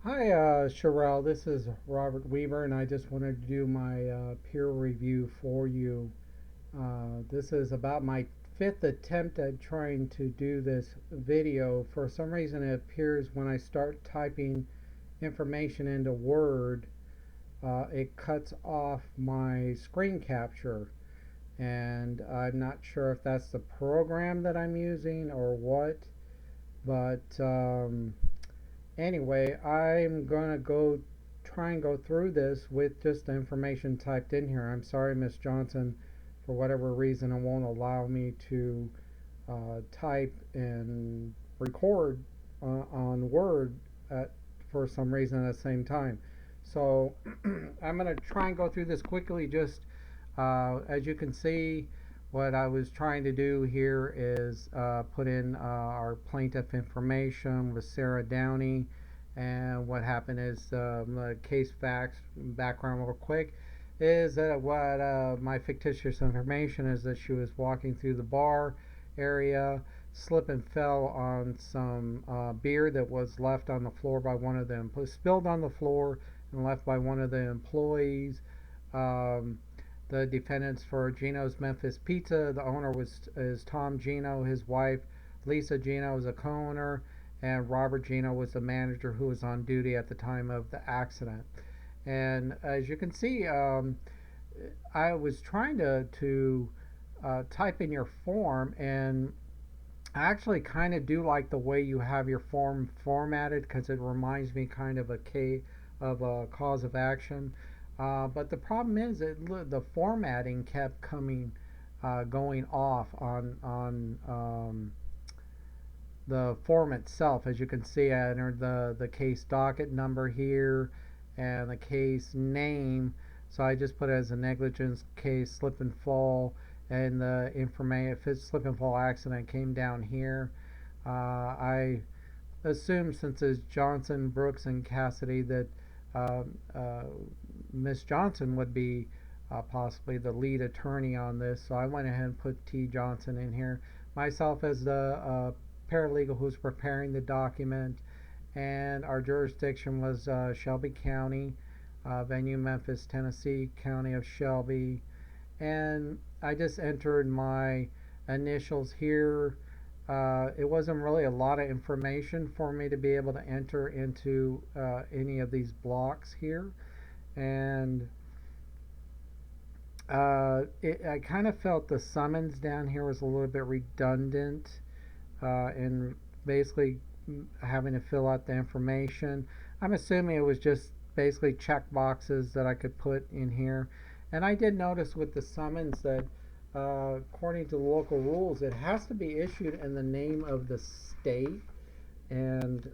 Hi, Sherelle. This is Robert Weaver, and I just wanted to do my peer review for you. This is about my fifth attempt at trying to do this video. For some reason, it appears when I start typing information into Word, it cuts off my screen capture. And I'm not sure if that's the program that I'm using or what, but anyway, I'm gonna go try and go through this with just the information typed in here. I'm sorry, Miss Johnson, for whatever reason it won't allow me to type and record on Word at, for some reason at the same time. So I'm gonna try and go through this quickly. Just as you can see, what I was trying to do here is put in our plaintiff information with Sarah Downey. And what happened is the case facts background real quick is that what my fictitious information is that she was walking through the bar area, slipped and fell on some beer that was left on the floor by one of them, spilled on the floor and left by one of the employees. Um, the defendants for Gino's Memphis Pizza. The owner is Tom Gino. His wife Lisa Gino is a co-owner, and Robert Gino was the manager who was on duty at the time of the accident. And as you can see, I was trying to type in your form, and I actually kind of do like the way you have your form formatted because it reminds me kind of a cause of action. But the problem is that the formatting kept going off on the form itself. As you can see, I entered the case docket number here and the case name. So I just put it as a negligence case, slip and fall, and the information, if it's slip and fall accident, came down here. I assume since it's Johnson, Brooks, and Cassidy that uh, uh, Miss Johnson would be possibly the lead attorney on this, so I went ahead and put T. Johnson in here. Myself as the paralegal who's preparing the document, and our jurisdiction was Shelby County, venue Memphis, Tennessee, County of Shelby, and I just entered my initials here. It wasn't really a lot of information for me to be able to enter into any of these blocks here, and I kind of felt the summons down here was a little bit redundant in basically having to fill out the information. I'm assuming it was just basically check boxes that I could put in here. And I did notice with the summons that according to the local rules, it has to be issued in the name of the state, and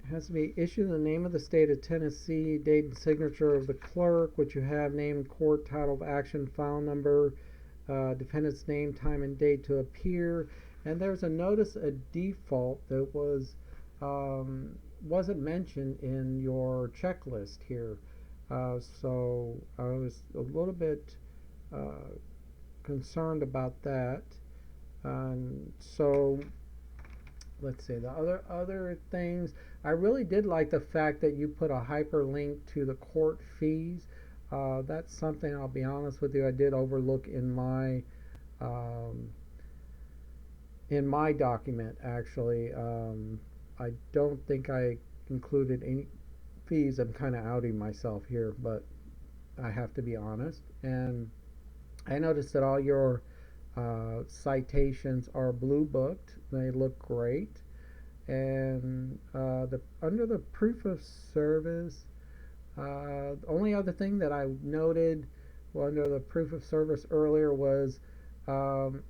it has to be issued in the name of the state of Tennessee, date and signature of the clerk, which you have, name, court, title of action, file number, defendant's name, time, and date to appear. And there's a notice a default that wasn't mentioned in your checklist here. So I was a little bit uh, concerned about that. So let's see the other things. I really did like the fact that you put a hyperlink to the court fees. That's something, I'll be honest with you, I did overlook um, in my document actually. I don't think I included any fees. I'm kind of outing myself here, but I have to be honest. And I noticed that all your citations are blue booked. They look great. And the under the proof of service, the only other thing that I noted under the proof of service earlier was um,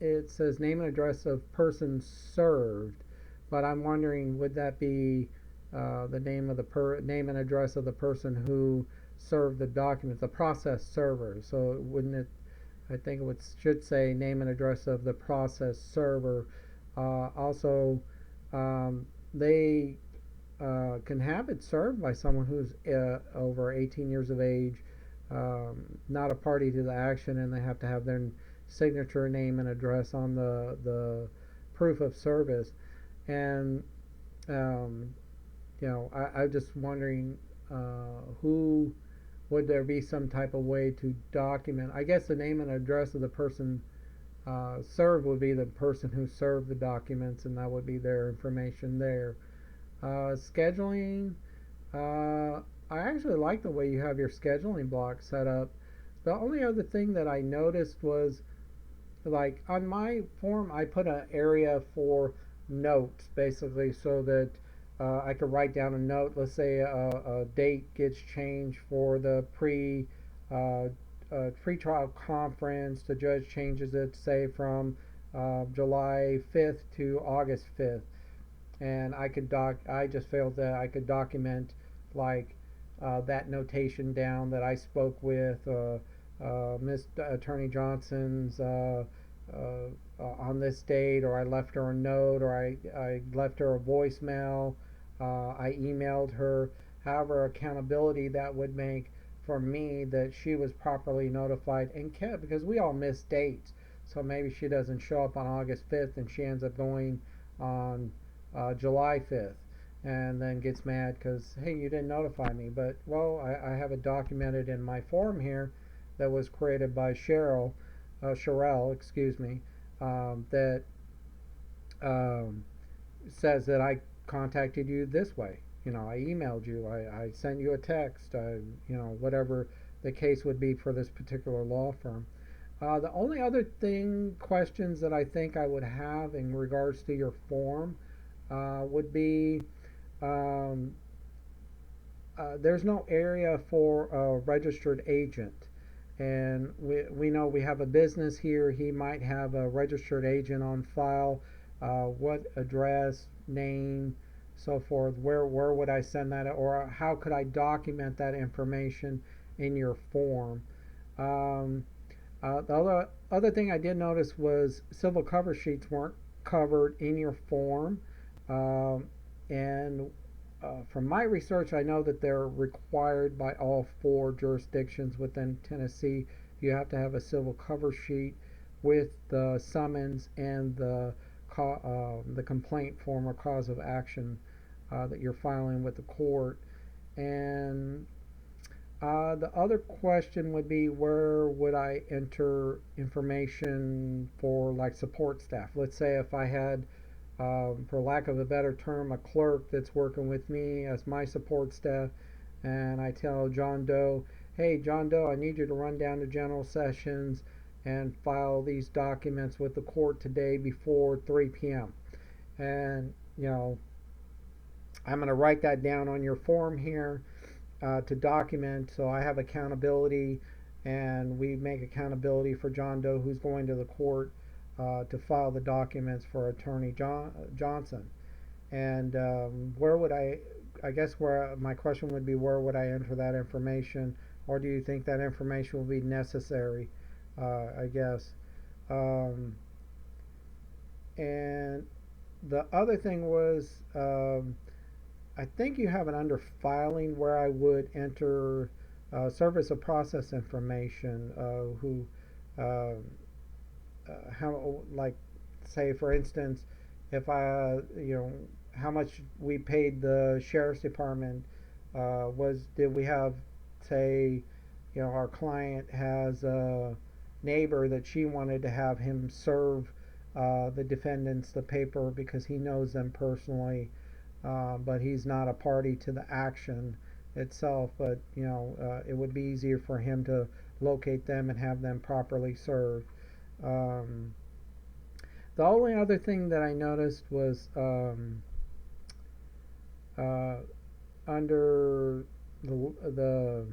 it says name and address of person served, but I'm wondering would that be the name of the name and address of the person who served the document, the process server? So wouldn't it? I think it should say name and address of the process server. Also, they can have it served by someone who's over 18 years of age, not a party to the action, and they have to have their signature, name, and address on the proof of service. And Um, I'm just wondering who would there be some type of way to document? I guess the name and address of the person served would be the person who served the documents, and that would be their information there. Scheduling, I actually like the way you have your scheduling block set up. The only other thing that I noticed was like on my form, I put an area for notes basically so that I could write down a note. Let's say a date gets changed for the uh, pre-trial conference. The judge changes it, say from July 5th to August 5th, and I just felt that I could document like that notation down that I spoke with Miss Attorney Johnson's on this date, or I left her a note, or I left her a voicemail, I emailed her. However, accountability that would make for me that she was properly notified and kept, because we all miss dates. So maybe she doesn't show up on August 5th and she ends up going on July 5th, and then gets mad because, hey, you didn't notify me. But, well, I have it documented in my form here that was created by Sherelle, excuse me, that um, says that I contacted you this way. I emailed you, I sent you a text, whatever the case would be for this particular law firm. The only other questions that I think I would have in regards to your form would be um, there's no area for a registered agent. And we know we have a business here. He might have a registered agent on file. What address, name, so forth. Where would I send that, or how could I document that information in your form? Um, the other thing I did notice was civil cover sheets weren't covered in your form, um, and from my research, I know that they're required by all four jurisdictions within Tennessee. You have to have a civil cover sheet with the summons and the complaint form or cause of action that you're filing with the court. And the other question would be, where would I enter information for like support staff? Let's say if I had, for lack of a better term, a clerk that's working with me as my support staff, and I tell John Doe, hey, John Doe, I need you to run down to General Sessions and file these documents with the court today before 3 p.m. And, I'm going to write that down on your form here to document, so I have accountability, and we make accountability for John Doe, who's going to the court to file the documents for Attorney Johnson. And where would I guess where my question would be, where would I enter that information, or do you think that information will be necessary? I guess. Um, and the other thing was, I think you have it under filing where I would enter service of process information, who, uh, how, like, say for instance, if how much we paid the sheriff's department, did we have, say, our client has a neighbor that she wanted to have him serve the defendants the paper because he knows them personally, but he's not a party to the action itself. But it would be easier for him to locate them and have them properly served. Um, the only other thing that I noticed was uh, under the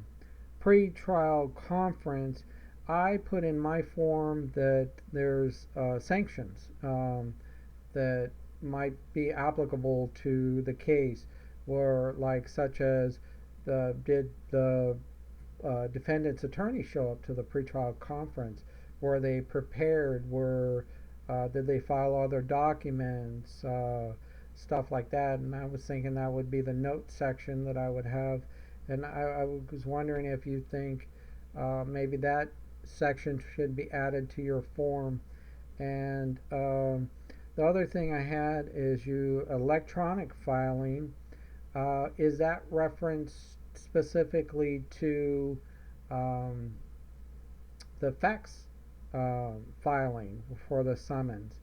pre-trial conference, I put in my form that there's sanctions that might be applicable to the case, where like such as did the defendant's attorney show up to the pretrial conference? Were they prepared? Did they file all their documents? Stuff like that. And I was thinking that would be the note section that I would have. And I was wondering if you think maybe that section should be added to your form. And The other thing I had is you electronic filing. Is that reference specifically to um, the fax filing for the summons?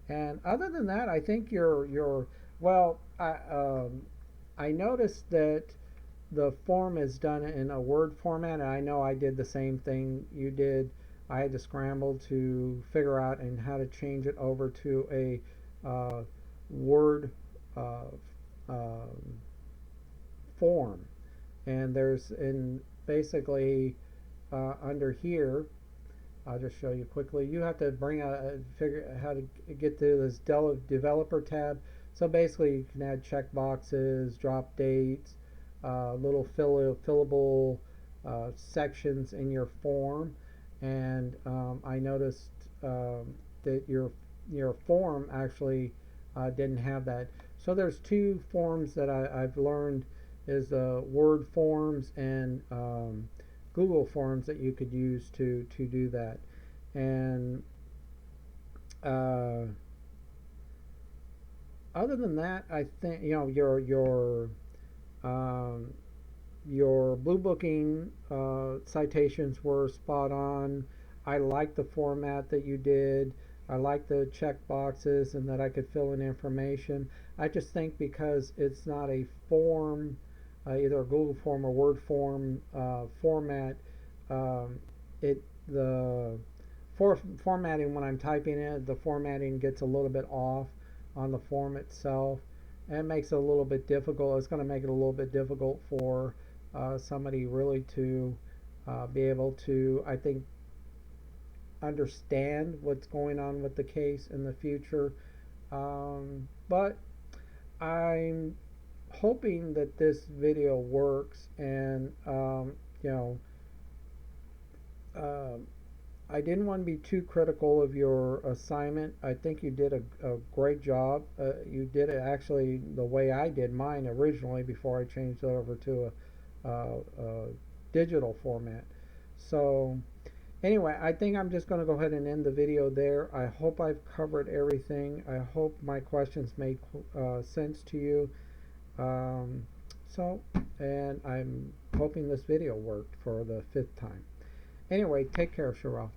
And other than that, I think you're well. I noticed that the form is done in a Word format, and I know I did the same thing you did. I had to scramble to figure out and how to change it over to a Word uh, um form. And there's in basically under here, I'll just show you quickly. You have to bring a figure how to get to this developer tab. So basically, you can add check boxes, drop dates, little fillable sections in your form. And I noticed that your form actually didn't have that. So there's two forms that I've learned is Word forms and Google Forms that you could use to do that. And uh, other than that, I think um, your blue booking citations were spot on. I like the format that you did. I like the check boxes and that I could fill in information. I just think because it's not a form, either a Google form or Word form format, um, it the formatting when I'm typing it, the formatting gets a little bit off on the form itself, and it makes it a little bit difficult. It's going to make it a little bit difficult for somebody really to be able to, I think, understand what's going on with the case in the future. But I'm hoping that this video works, and you know, uh, I didn't want to be too critical of your assignment. I think you did a great job. You did it actually the way I did mine originally before I changed it over to a digital format. So anyway, I think I'm just going to go ahead and end the video there. I hope I've covered everything. I hope my questions made sense to you. Um, so, and I'm hoping this video worked for the fifth time. Anyway, take care, Sherelle.